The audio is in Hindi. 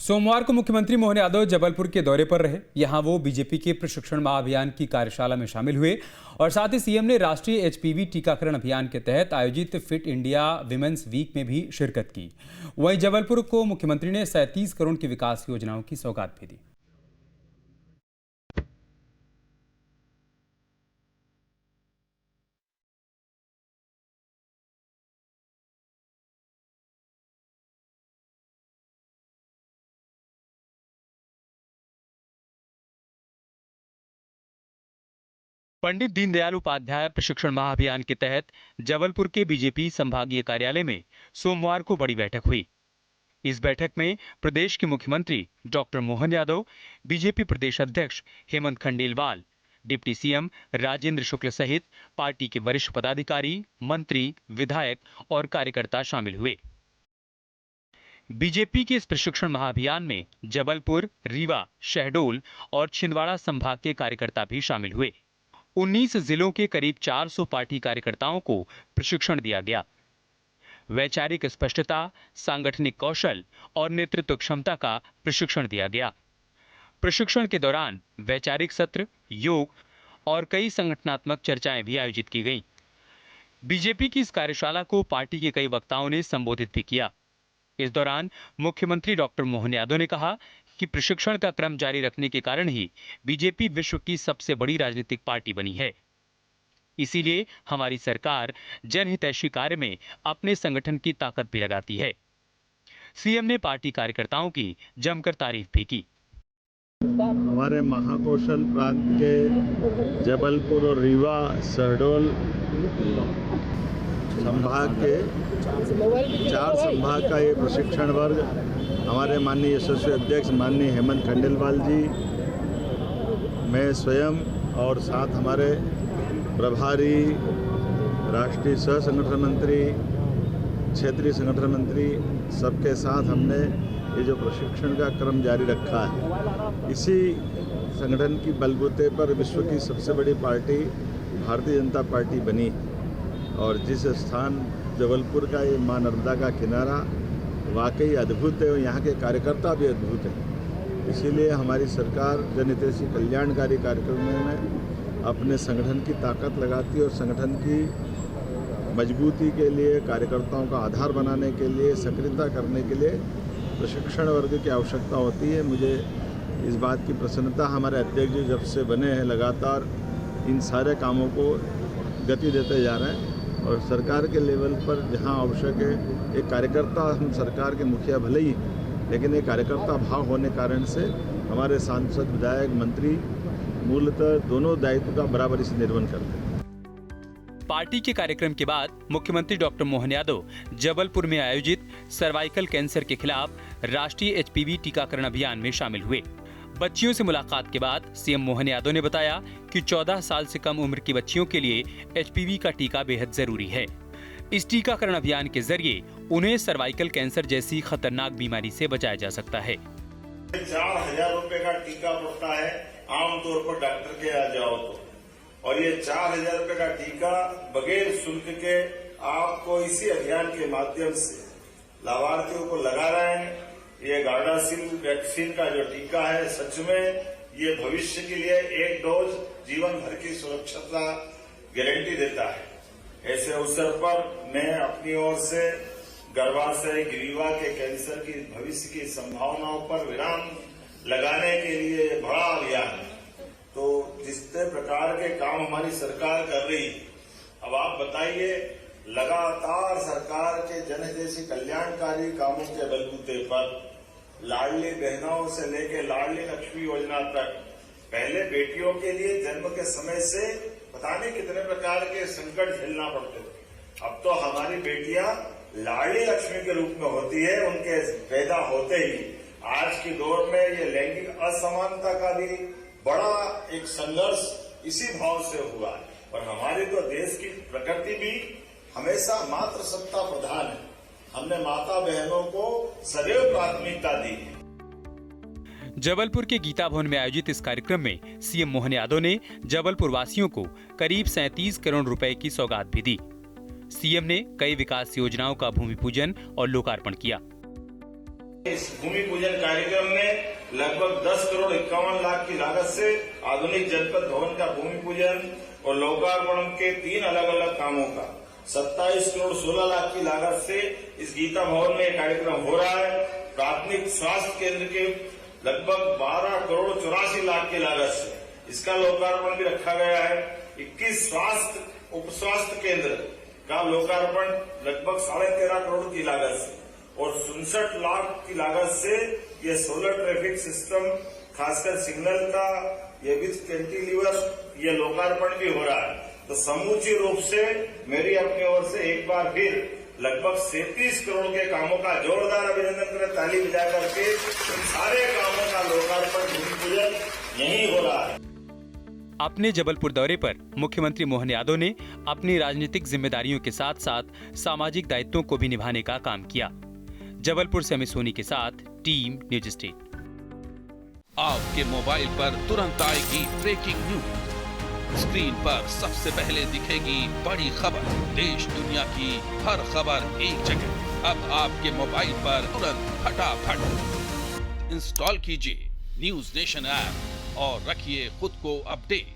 सोमवार को मुख्यमंत्री मोहन यादव जबलपुर के दौरे पर रहे। यहां वो बीजेपी के प्रशिक्षण महाअभियान की कार्यशाला में शामिल हुए और साथ ही सीएम ने राष्ट्रीय एचपीवी टीकाकरण अभियान के तहत आयोजित फिट इंडिया विमेंस वीक में भी शिरकत की। वहीं जबलपुर को मुख्यमंत्री ने 37 करोड़ की विकास योजनाओं की सौगात भी दी। पंडित दीनदयाल उपाध्याय प्रशिक्षण महाअभियान के तहत जबलपुर के बीजेपी संभागीय कार्यालय में सोमवार को बड़ी बैठक हुई। इस बैठक में प्रदेश के मुख्यमंत्री डॉक्टर मोहन यादव, बीजेपी प्रदेश अध्यक्ष हेमंत खंडेलवाल, डिप्टी सीएम राजेंद्र शुक्ल सहित पार्टी के वरिष्ठ पदाधिकारी, मंत्री, विधायक और कार्यकर्ता शामिल हुए। बीजेपी के इस प्रशिक्षण महाअभियान में जबलपुर, रीवा, शहडोल और छिंदवाड़ा संभाग के कार्यकर्ता भी शामिल हुए। 19 जिलों के करीब 400 पार्टी कार्यकर्ताओं को प्रशिक्षण दिया गया। वैचारिक स्पष्टता, सांगठनिक कौशल और नेतृत्व क्षमता का प्रशिक्षण दिया गया। प्रशिक्षण के दौरान वैचारिक सत्र, योग और कई संगठनात्मक चर्चाएं भी आयोजित की गईं। बीजेपी की इस कार्यशाला को पार्टी के कई वक्ताओं ने संबोधित भी किया। इस दौरान मुख्यमंत्री डॉक्टर मोहन यादव ने कहा कि प्रशिक्षण का क्रम जारी रखने के कारण ही बीजेपी विश्व की सबसे बड़ी राजनीतिक पार्टी बनी है। इसीलिए हमारी सरकार जनहितैषी कार्य में अपने संगठन की ताकत भी लगाती है। सीएम ने पार्टी कार्यकर्ताओं की जमकर तारीफ भी की। हमारे महाकौशल प्रांत के जबलपुर और रीवा, शहडोल संभाग के 4 संभाग का ये प्रशिक्षण वर्ग हमारे माननीय यशस्वी अध्यक्ष माननीय हेमंत खंडेलवाल जी, मैं स्वयं और साथ हमारे प्रभारी, राष्ट्रीय सह संगठन मंत्री, क्षेत्रीय संगठन मंत्री, सबके साथ हमने ये जो प्रशिक्षण का क्रम जारी रखा है। इसी संगठन की बलबूते पर विश्व की सबसे बड़ी पार्टी भारतीय जनता पार्टी बनी और जिस स्थान जबलपुर का ये मां नर्मदा का किनारा वाकई अद्भुत है और यहाँ के कार्यकर्ता भी अद्भुत हैं। इसीलिए हमारी सरकार जनहितैषी कल्याणकारी कार्यक्रमों में अपने संगठन की ताकत लगाती है और संगठन की मजबूती के लिए, कार्यकर्ताओं का आधार बनाने के लिए, सक्रियता करने के लिए प्रशिक्षण वर्ग की आवश्यकता होती है। मुझे इस बात की प्रसन्नता, हमारे अध्यक्ष जी जब से बने हैं लगातार इन सारे कामों को गति देते जा रहे हैं और सरकार के लेवल पर जहां आवश्यक है एक कार्यकर्ता, हम सरकार के मुखिया भले ही, लेकिन एक कार्यकर्ता भाव होने कारण से हमारे सांसद, विधायक, मंत्री मूलतः दोनों दायित्व का बराबरी से निर्वहन करते हैं। पार्टी के कार्यक्रम के बाद मुख्यमंत्री डॉक्टर मोहन यादव जबलपुर में आयोजित सर्वाइकल कैंसर के खिलाफ राष्ट्रीय एचपीवी टीकाकरण अभियान में शामिल हुए। बच्चियों से मुलाकात के बाद सीएम मोहन यादव ने बताया कि 14 साल से कम उम्र की बच्चियों के लिए एचपीवी का टीका बेहद जरूरी है। इस टीकाकरण अभियान के जरिए उन्हें सर्वाइकल कैंसर जैसी खतरनाक बीमारी से बचाया जा सकता है। 4,000 रुपए का टीका पड़ता है आमतौर पर डॉक्टर के यहाँ जाओ तो, और ये 4,000 रुपए का टीका बगैर शुल्क के आपको इसी अभियान के माध्यम से लाभार्थियों को लगा रहे हैं। ये गार्डासिल वैक्सीन का जो टीका है, सच में ये भविष्य के लिए एक डोज जीवन भर की सुरक्षित गारंटी देता है। ऐसे अवसर पर मैं अपनी ओर से गर्भाशय, ग्रीवा के कैंसर की भविष्य की संभावनाओं पर विराम लगाने के लिए बड़ा अभियान है। तो जिस प्रकार के काम हमारी सरकार कर रही है, अब आप बताइए, लगातार सरकार के जनहितैषी कल्याणकारी कामों के बलबूते पर लाडली बहनों से लेकर लाडली लक्ष्मी योजना तक, पहले बेटियों के लिए जन्म के समय से पता नहीं कितने प्रकार के संकट झेलना पड़ते थे। अब तो हमारी बेटियां लाडली लक्ष्मी के रूप में होती है। उनके पैदा होते ही आज की दौर में ये लैंगिक असमानता का भी बड़ा एक संघर्ष इसी भाव से हुआ है। और हमारी तो देश की प्रकृति भी हमेशा मातृ सत्ता प्रधान है। हमने माता बहनों को सदैव प्राथमिकता दी है। जबलपुर के गीता भवन में आयोजित इस कार्यक्रम में सीएम मोहन यादव ने जबलपुर वासियों को करीब 37 करोड़ रुपए की सौगात भी दी। सीएम ने कई विकास योजनाओं का भूमि पूजन और लोकार्पण किया। इस भूमि पूजन कार्यक्रम में लगभग 10 करोड़ 51 लाख की लागत से आधुनिक जनपद भवन का भूमि पूजन और लोकार्पण के 3 अलग अलग कामों का 27 करोड़ 16 लाख की लागत से इस गीता भवन में कार्यक्रम हो रहा है। प्राथमिक स्वास्थ्य केंद्र के लगभग 12 करोड़ 84 लाख की लागत से इसका लोकार्पण भी रखा गया है। 21 उप स्वास्थ्य केंद्र का लोकार्पण लगभग 13.5 करोड़ की लागत से और 67 लाख की लागत से ये सोलर ट्रैफिक सिस्टम खासकर सिग्नल का ये विथ कैंटिलीवर ये लोकार्पण भी हो रहा है। तो समूची रूप से मेरी अपनी ओर से एक बार फिर लगभग 37 करोड़ के कामों का जोरदार अभिनंदन करें, ताली बजा करके। इन सारे कामों का लोकार्पण भूमि पूजन यही हो रहा है। अपने जबलपुर दौरे पर मुख्यमंत्री मोहन यादव ने अपनी राजनीतिक जिम्मेदारियों के साथ साथ सामाजिक दायित्वों को भी निभाने का काम किया। जबलपुर से अमित सोनी के साथ टीम न्यूज स्टेट। आपके मोबाइल पर तुरंत आएगी ब्रेकिंग न्यूज। स्क्रीन पर सबसे पहले दिखेगी बड़ी खबर। देश दुनिया की हर खबर एक जगह। अब आपके मोबाइल पर तुरंत फटाफट इंस्टॉल कीजिए न्यूज नेशन ऐप और रखिए खुद को अपडेट।